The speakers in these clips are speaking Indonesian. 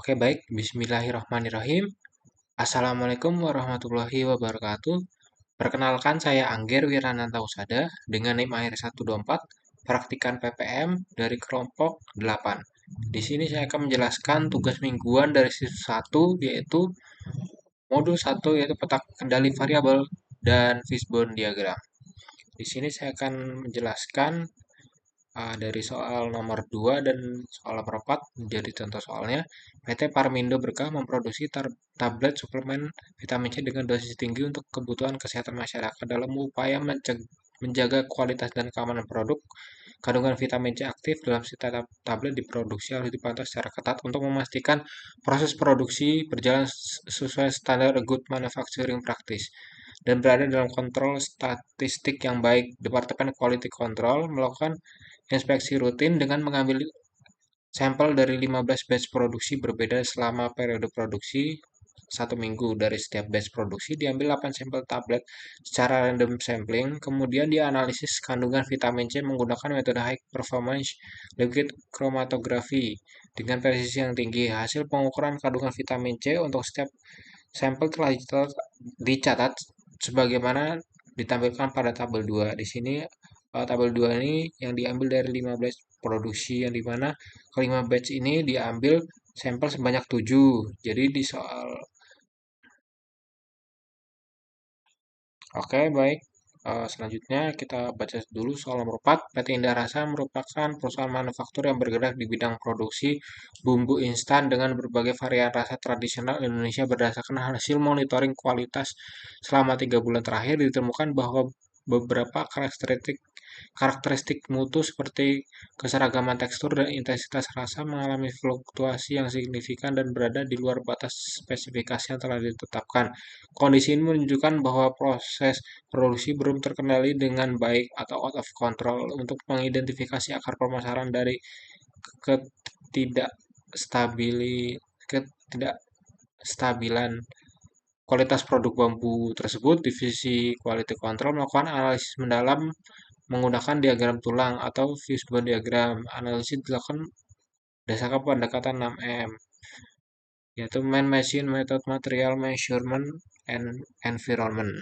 Oke, baik. Bismillahirrahmanirrahim. Assalamualaikum warahmatullahi wabarakatuh. Perkenalkan, saya Angger Wirananta Usada dengan NIM akhir 124, praktikan PPM dari kelompok 8. Di sini saya akan menjelaskan tugas mingguan dari siswa 1, yaitu modul 1, yaitu peta kendali variabel dan fishbone diagram. Di sini saya akan menjelaskan dari soal nomor 2 dan soal nomor 4 menjadi contoh soalnya. PT Parmindo Berkah memproduksi tablet suplemen vitamin C dengan dosis tinggi untuk kebutuhan kesehatan masyarakat dalam upaya menjaga kualitas dan keamanan produk. Kandungan vitamin C aktif dalam setiap tablet diproduksi harus dipantau secara ketat untuk memastikan proses produksi berjalan sesuai standar Good Manufacturing Practice dan berada dalam kontrol statistik yang baik. Departemen Quality Control melakukan inspeksi rutin dengan mengambil sampel dari 15 batch produksi berbeda selama periode produksi 1 minggu. Dari setiap batch produksi diambil 8 sampel tablet secara random sampling, kemudian dianalisis kandungan vitamin C menggunakan metode high performance liquid chromatography dengan presisi yang tinggi. Hasil pengukuran kandungan vitamin C untuk setiap sampel telah dicatat sebagaimana ditampilkan pada tabel 2. Di sini tabel 2 ini yang diambil dari 15 produksi, yang dimana kelima batch ini diambil sampel sebanyak 7. Jadi di soal. Oke, baik. Selanjutnya kita baca dulu soal nomor 4. PT Indah Rasa merupakan perusahaan manufaktur yang bergerak di bidang produksi bumbu instan dengan berbagai varian rasa tradisional Indonesia. Berdasarkan hasil monitoring kualitas selama 3 bulan terakhir, ditemukan bahwa beberapa karakteristik mutu seperti keseragaman tekstur dan intensitas rasa mengalami fluktuasi yang signifikan dan berada di luar batas spesifikasi yang telah ditetapkan. Kondisi ini menunjukkan bahwa proses produksi belum terkendali dengan baik atau out of control. Untuk mengidentifikasi akar permasalahan dari ketidakstabilan kualitas produk bambu tersebut, Divisi Quality Control melakukan analisis mendalam menggunakan diagram tulang atau fishbone diagram. Analisis dilakukan berdasarkan pendekatan 6M, yaitu Man Machine Method, Material Measurement, and Environment.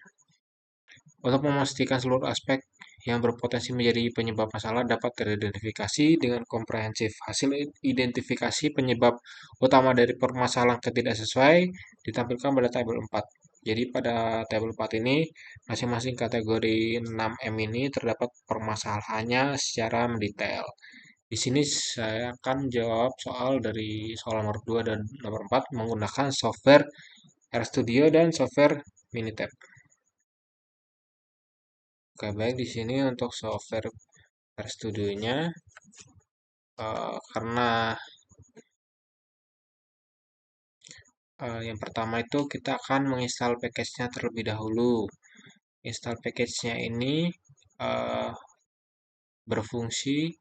Untuk memastikan seluruh aspek yang berpotensi menjadi penyebab masalah dapat teridentifikasi dengan komprehensif. Hasil identifikasi penyebab utama dari permasalahan ketidaksesuai ditampilkan pada tabel 4. Jadi pada tabel 4 ini, masing-masing kategori 6M ini terdapat permasalahannya secara mendetail. Di sini saya akan jawab soal dari soal nomor 2 dan nomor 4 menggunakan software RStudio dan software Minitab. Oke, baik, di sini untuk software RStudionya, karena yang pertama itu kita akan menginstal package-nya terlebih dahulu. Install package-nya ini uh, berfungsi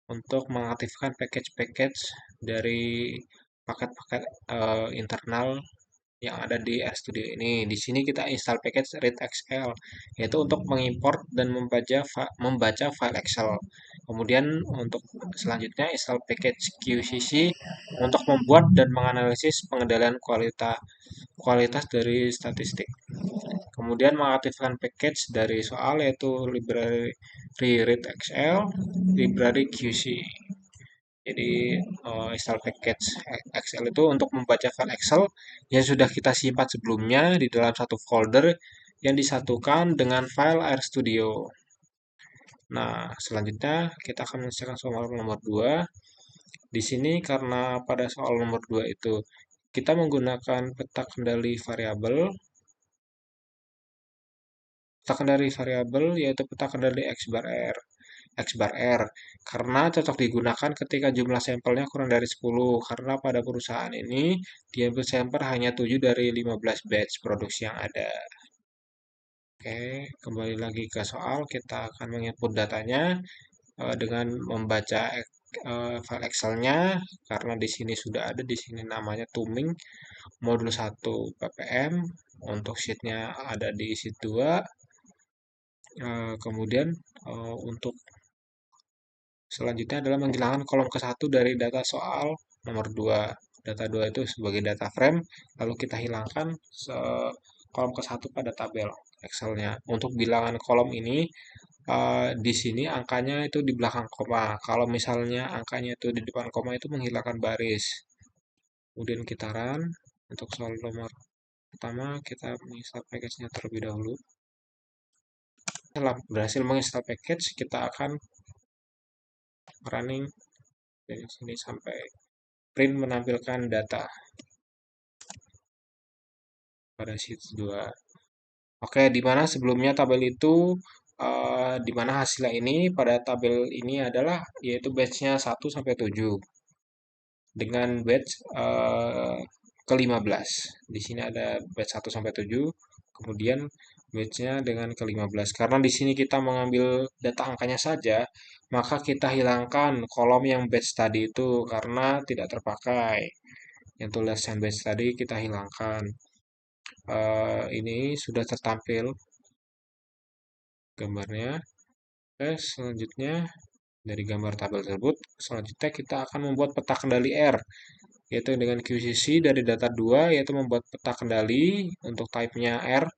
untuk mengaktifkan package-package dari paket-paket internal yang ada di RStudio ini. Di sini kita install package readXL, yaitu untuk mengimport dan membaca file Excel. Kemudian untuk selanjutnya install package QCC untuk membuat dan menganalisis pengendalian kualitas dari statistik. Kemudian mengaktifkan package dari soal yaitu library readXL, library QC. Jadi install package Excel itu untuk membaca file Excel yang sudah kita simpan sebelumnya di dalam satu folder yang disatukan dengan file RStudio. Nah, selanjutnya kita akan menyelesaikan soal nomor 2. Di sini karena pada soal nomor 2 itu kita menggunakan peta kendali variabel. Peta kendali variabel yaitu peta kendali X bar R. X bar R karena cocok digunakan ketika jumlah sampelnya kurang dari 10 karena pada perusahaan ini diambil sampel hanya 7 dari 15 batch produksi yang ada. Oke, kembali lagi ke soal, kita akan menginput datanya dengan membaca file Excel-nya karena di sini sudah ada, di sini namanya Tuming modul 1 ppm, untuk sheet-nya ada di sheet 2. Kemudian untuk selanjutnya adalah menghilangkan kolom ke-1 dari data soal nomor 2. Data 2 itu sebagai data frame, lalu kita hilangkan kolom ke satu pada tabel Excel-nya. Untuk bilangan kolom ini, di sini angkanya itu di belakang koma. Kalau misalnya angkanya itu di depan koma itu menghilangkan baris. Kemudian kita run. Untuk soal nomor pertama, kita menginstal package-nya terlebih dahulu. Setelah berhasil menginstal package, kita akan running dari sini sampai print menampilkan data pada sheet 2. Oke, di mana sebelumnya tabel itu di mana hasilnya ini pada tabel ini adalah yaitu batch-nya 1 sampai 7 dengan batch ke-15. Di sini ada batch 1 sampai 7, kemudian batch-nya dengan ke-15. Karena di sini kita mengambil data angkanya saja, maka kita hilangkan kolom yang batch tadi itu karena tidak terpakai. Yang tulisan batch tadi kita hilangkan. Ini sudah tertampil gambarnya. Oke, selanjutnya dari gambar tabel tersebut, selanjutnya kita akan membuat peta kendali R, yaitu dengan QCC dari data 2, yaitu membuat peta kendali untuk type-nya R,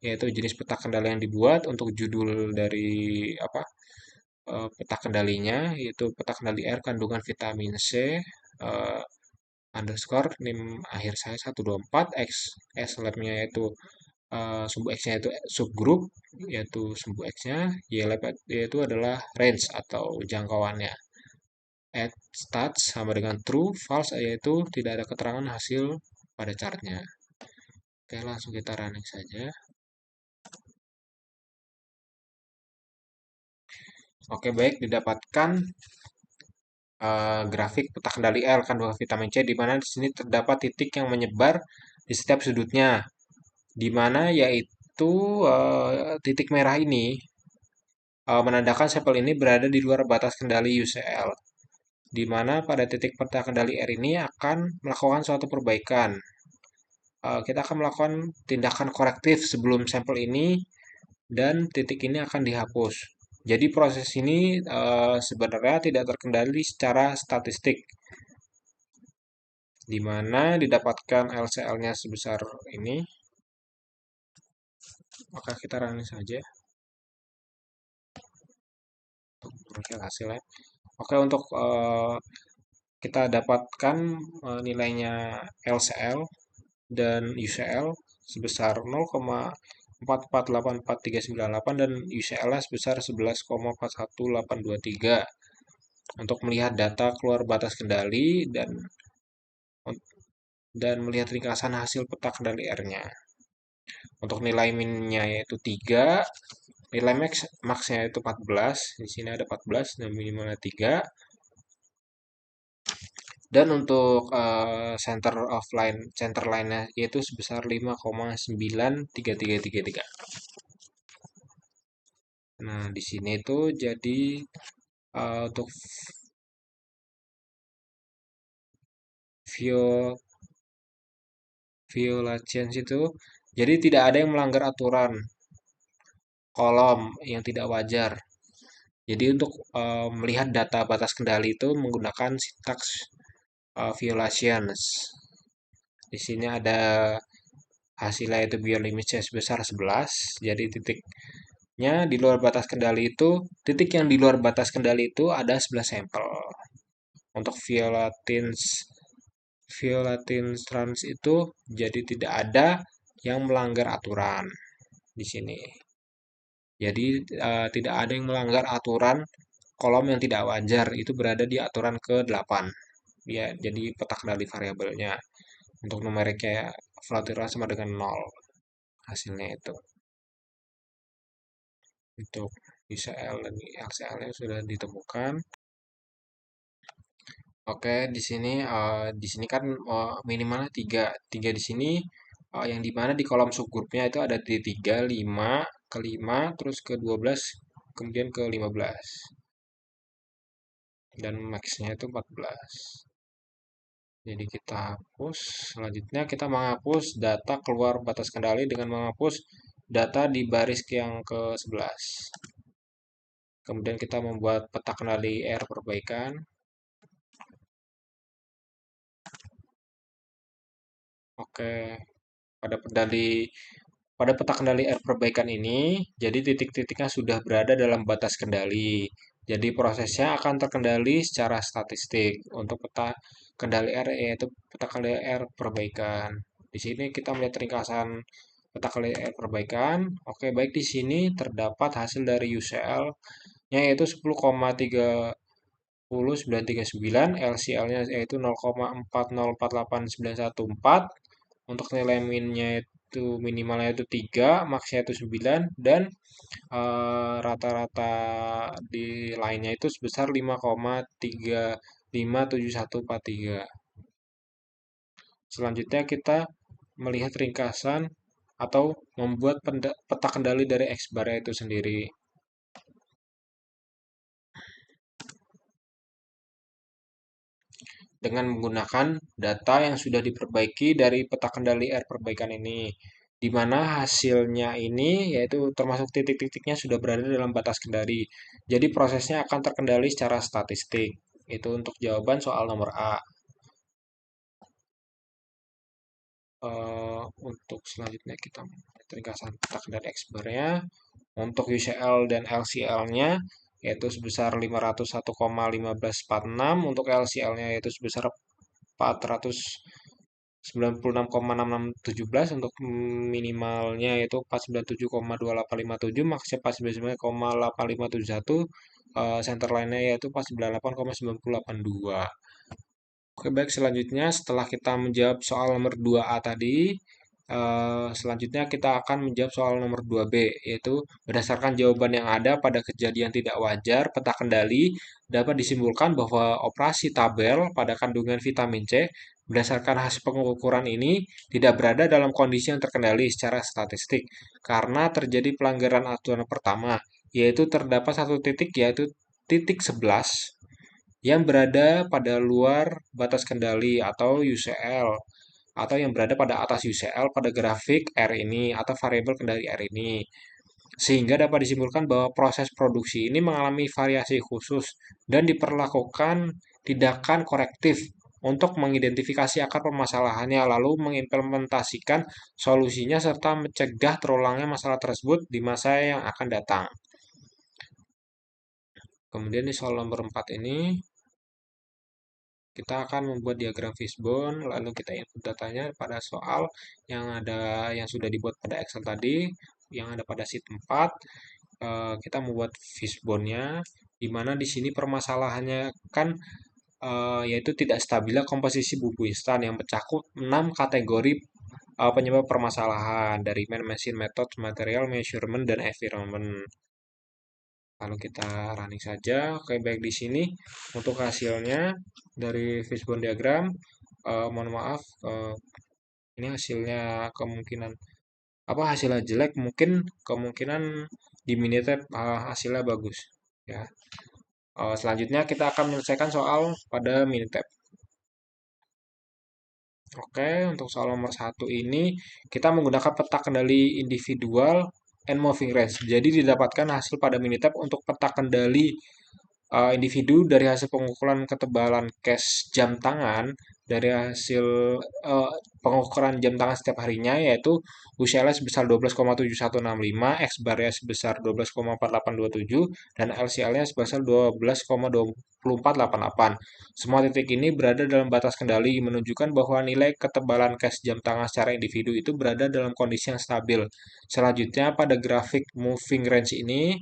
yaitu jenis peta kendali yang dibuat, untuk judul dari apa peta kendalinya, yaitu peta kendali R kandungan vitamin C, eh, underscore nim akhir saya 124 x s labnya yaitu sumbu X-nya itu subgroup, yaitu sumbu X-nya, Y lab yaitu adalah range atau jangkauannya. Add stats sama dengan true, false yaitu tidak ada keterangan hasil pada chartnya. Oke, langsung kita running saja. Oke, baik, didapatkan grafik peta kendali L kandungan vitamin C di mana di sini terdapat titik yang menyebar di setiap sudutnya. Di mana yaitu titik merah ini menandakan sampel ini berada di luar batas kendali UCL, di mana pada titik peta kendali R ini akan melakukan suatu perbaikan. Kita akan melakukan tindakan korektif sebelum sampel ini dan titik ini akan dihapus. Jadi proses ini sebenarnya tidak terkendali secara statistik, di mana didapatkan LCL-nya sebesar ini. Maka kita running saja untuk hasilnya. Oke, untuk kita dapatkan nilainya LCL dan UCL sebesar 0,4484398 dan UCL-nya sebesar 11,41823. Untuk melihat data keluar batas kendali dan melihat ringkasan hasil peta kendali R-nya. Untuk nilai min-nya yaitu 3, nilai max-nya itu 14, di sini ada 14 dan minimalnya 3. Dan untuk center line-nya yaitu sebesar 5,93333. Nah, di sini itu jadi untuk violations itu jadi tidak ada yang melanggar aturan kolom yang tidak wajar. Jadi untuk melihat data batas kendali itu menggunakan sintaks violations. Di sini ada hasilnya itu biar limitnya sebesar 11. Jadi titiknya di luar batas kendali itu, titik yang di luar batas kendali itu ada 11 sampel. Untuk violatin trans itu jadi tidak ada yang melanggar aturan di sini. Jadi tidak ada yang melanggar aturan kolom yang tidak wajar itu berada di aturan ke-8. Ya, jadi peta kendali variabelnya. Untuk numeriknya Flatira sama dengan 0 hasilnya itu. Untuk UCL dan LCL-nya sudah ditemukan. Oke, di sini kan minimalnya 3. 3 di sini yang dimana di kolom subgrupnya itu ada di 3, 5, ke 5, terus ke 12, kemudian ke 15. Dan max-nya itu 14. Jadi kita hapus. Selanjutnya kita menghapus data keluar batas kendali dengan menghapus data di baris yang ke-11. Kemudian kita membuat peta kendali R perbaikan. Oke, pada kendali pada peta kendali R perbaikan ini, jadi titik-titiknya sudah berada dalam batas kendali. Jadi prosesnya akan terkendali secara statistik untuk peta kendali R, yaitu peta kendali R perbaikan. Di sini kita melihat ringkasan peta kendali R perbaikan. Oke, baik, di sini terdapat hasil dari UCL-nya yaitu 10,939, LCL-nya yaitu 0,404814. Untuk nilai min-nya itu minimalnya itu 3, max-nya itu 9, dan rata-rata di lainnya itu sebesar 5,357143. Selanjutnya kita melihat ringkasan atau membuat peta kendali dari X bar itu sendiri. Dengan menggunakan data yang sudah diperbaiki dari peta kendali R perbaikan ini, di mana hasilnya ini yaitu termasuk titik-titiknya sudah berada dalam batas kendali. Jadi prosesnya akan terkendali secara statistik. Itu untuk jawaban soal nomor A. Untuk selanjutnya kita melihat ringkasan peta kendali X bar-nya. Untuk UCL dan LCL-nya yaitu sebesar 501,1546, untuk LCL-nya yaitu sebesar 496,6617, untuk minimalnya yaitu 497,2857, maksnya 499,8571, center line-nya yaitu 498,9082. Oke, baik, selanjutnya setelah kita menjawab soal nomor 2A tadi, selanjutnya kita akan menjawab soal nomor 2B, yaitu berdasarkan jawaban yang ada pada kejadian tidak wajar peta kendali, dapat disimpulkan bahwa operasi tabel pada kandungan vitamin C berdasarkan hasil pengukuran ini tidak berada dalam kondisi yang terkendali secara statistik karena terjadi pelanggaran aturan pertama, yaitu terdapat satu titik, yaitu titik 11 yang berada pada luar batas kendali atau UCL, atau yang berada pada atas UCL pada grafik R ini atau variabel kendali R ini. Sehingga dapat disimpulkan bahwa proses produksi ini mengalami variasi khusus dan diperlakukan tindakan korektif untuk mengidentifikasi akar permasalahannya, lalu mengimplementasikan solusinya serta mencegah terulangnya masalah tersebut di masa yang akan datang. Kemudian di soal nomor 4 ini kita akan membuat diagram fishbone, lalu kita input datanya pada soal yang sudah dibuat pada Excel tadi, yang ada pada sheet 4. Kita membuat fishbone-nya, di mana di sini permasalahannya kan yaitu tidak stabilnya komposisi bumbu instan yang mencakup 6 kategori penyebab permasalahan dari man, machine, method, material, measurement, dan environment. Lalu kita running saja. Oke, baik, di sini untuk hasilnya dari fishbone diagram, mohon maaf, ini hasilnya kemungkinan apa hasilnya jelek, mungkin kemungkinan di Minitab hasilnya bagus. Ya. Selanjutnya kita akan menyelesaikan soal pada Minitab. Oke, untuk soal nomor 1 ini kita menggunakan peta kendali individual and moving range. Jadi didapatkan hasil pada Minitab untuk peta kendali individu dari hasil pengukuran ketebalan cache jam tangan dari hasil uh, pengukuran jam tangan setiap harinya, yaitu UCL sebesar 12,7165, X bar-nya sebesar 12,4827, dan LCL-nya sebesar 12,2488. Semua titik ini berada dalam batas kendali, menunjukkan bahwa nilai ketebalan cache jam tangan secara individu itu berada dalam kondisi yang stabil. Selanjutnya pada grafik moving range ini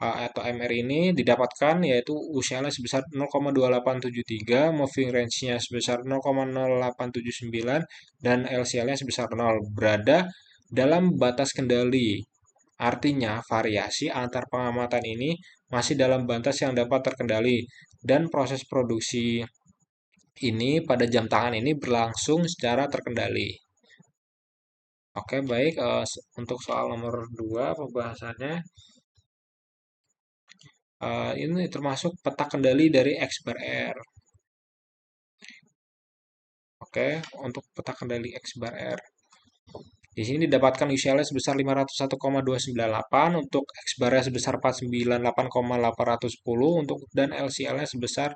atau MR ini didapatkan yaitu usianya sebesar 0,2873, moving range-nya sebesar 0,0879, dan LCL-nya sebesar 0, berada dalam batas kendali. Artinya, variasi antar pengamatan ini masih dalam batas yang dapat terkendali dan proses produksi ini pada jam tangan ini berlangsung secara terkendali. Oke, baik, untuk soal nomor 2 pembahasannya. Ini termasuk peta kendali dari X bar R. Oke, untuk peta kendali X bar R. Di sini didapatkan UCL-nya sebesar 501,298, untuk X bar-nya sebesar 498,810, dan LCL-nya sebesar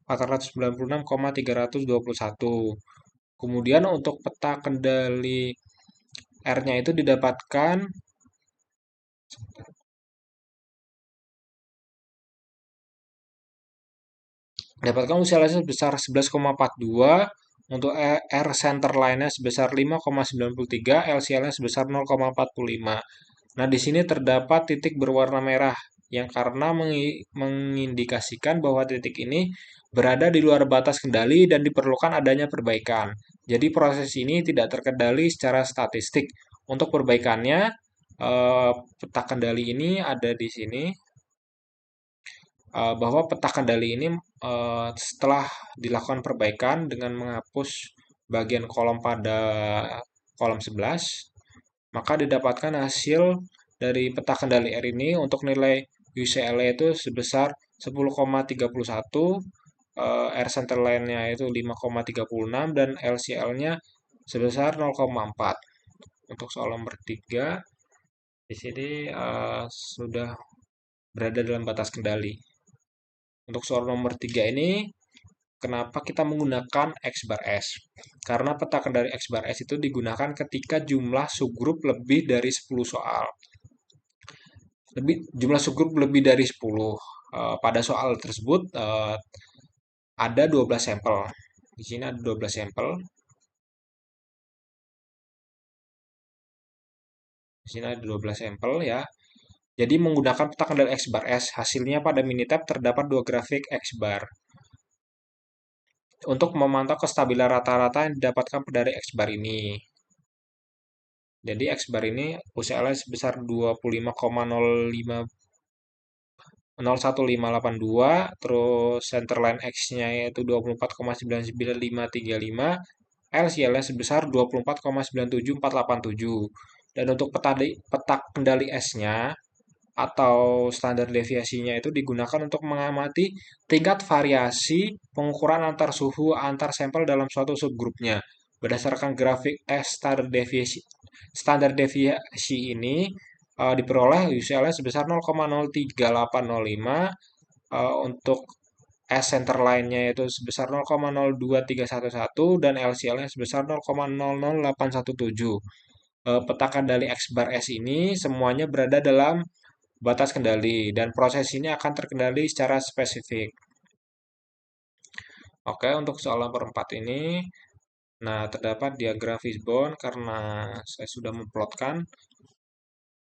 496,321. Kemudian untuk peta kendali R-nya itu didapatkan usianya sebesar 11,42, untuk R center line-nya sebesar 5,93, LCL-nya sebesar 0,45. Nah, di sini terdapat titik berwarna merah yang karena mengindikasikan bahwa titik ini berada di luar batas kendali dan diperlukan adanya perbaikan. Jadi proses ini tidak terkendali secara statistik. Untuk perbaikannya, peta kendali ini ada di sini, bahwa peta kendali ini setelah dilakukan perbaikan dengan menghapus bagian kolom pada kolom 11, maka didapatkan hasil dari peta kendali R ini untuk nilai UCL itu sebesar 10,31, R center line-nya itu 5,36 dan LCL-nya sebesar 0,4. Untuk soal nomor 3 di sini sudah berada dalam batas kendali. Untuk soal nomor 3 ini, kenapa kita menggunakan X bar S? Karena peta kendali X bar S itu digunakan ketika jumlah subgrup lebih dari 10 soal. Jumlah subgrup lebih dari 10. Pada soal tersebut ada 12 sampel. Di sini ada 12 sampel. Di sini ada 12 sampel ya. Jadi menggunakan peta kendali X bar S, hasilnya pada Minitab terdapat dua grafik X bar. Untuk memantau kestabilan rata-rata yang didapatkan dari X bar ini. Jadi X bar ini UCL sebesar 25,01582, terus centerline X-nya yaitu 24,99535, LCL-nya sebesar 24,97487. Dan untuk peta kendali S-nya atau standar deviasinya itu digunakan untuk mengamati tingkat variasi pengukuran antar suhu antar sampel dalam suatu subgrupnya. Berdasarkan grafik standar deviasi ini diperoleh UCL-nya sebesar 0,03805, untuk S center line-nya itu sebesar 0,02311 dan LCL-nya sebesar 0,00817. Peta kendali X bar S ini semuanya berada dalam batas kendali dan proses ini akan terkendali secara spesifik. Oke, untuk soal nomor 4 ini, nah terdapat diagram fishbone karena saya sudah memplotkan.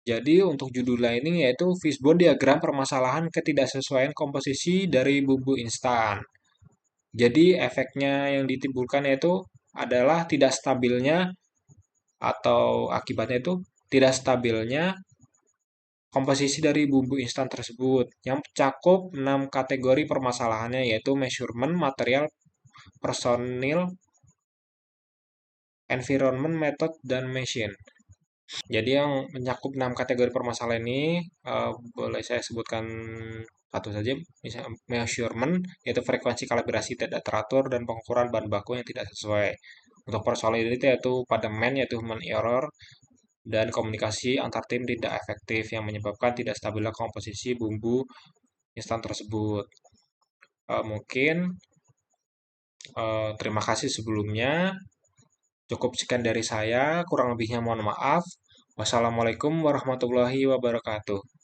Jadi untuk judulnya ini yaitu fishbone diagram permasalahan ketidaksesuaian komposisi dari bumbu instan. Jadi efeknya yang ditimbulkan yaitu adalah tidak stabilnya atau akibatnya itu tidak stabilnya komposisi dari bumbu instan tersebut yang mencakup 6 kategori permasalahannya yaitu measurement, material, personil, environment, method, dan machine. Jadi yang mencakup 6 kategori permasalahan ini boleh saya sebutkan satu saja, misalnya measurement, yaitu frekuensi kalibrasi tidak teratur dan pengukuran bahan baku yang tidak sesuai. Untuk personality yaitu pada man, yaitu human error, dan komunikasi antar tim tidak efektif yang menyebabkan tidak stabilnya komposisi bumbu instan tersebut. Mungkin terima kasih sebelumnya. Cukup sekian dari saya, kurang lebihnya mohon maaf. Wassalamualaikum warahmatullahi wabarakatuh.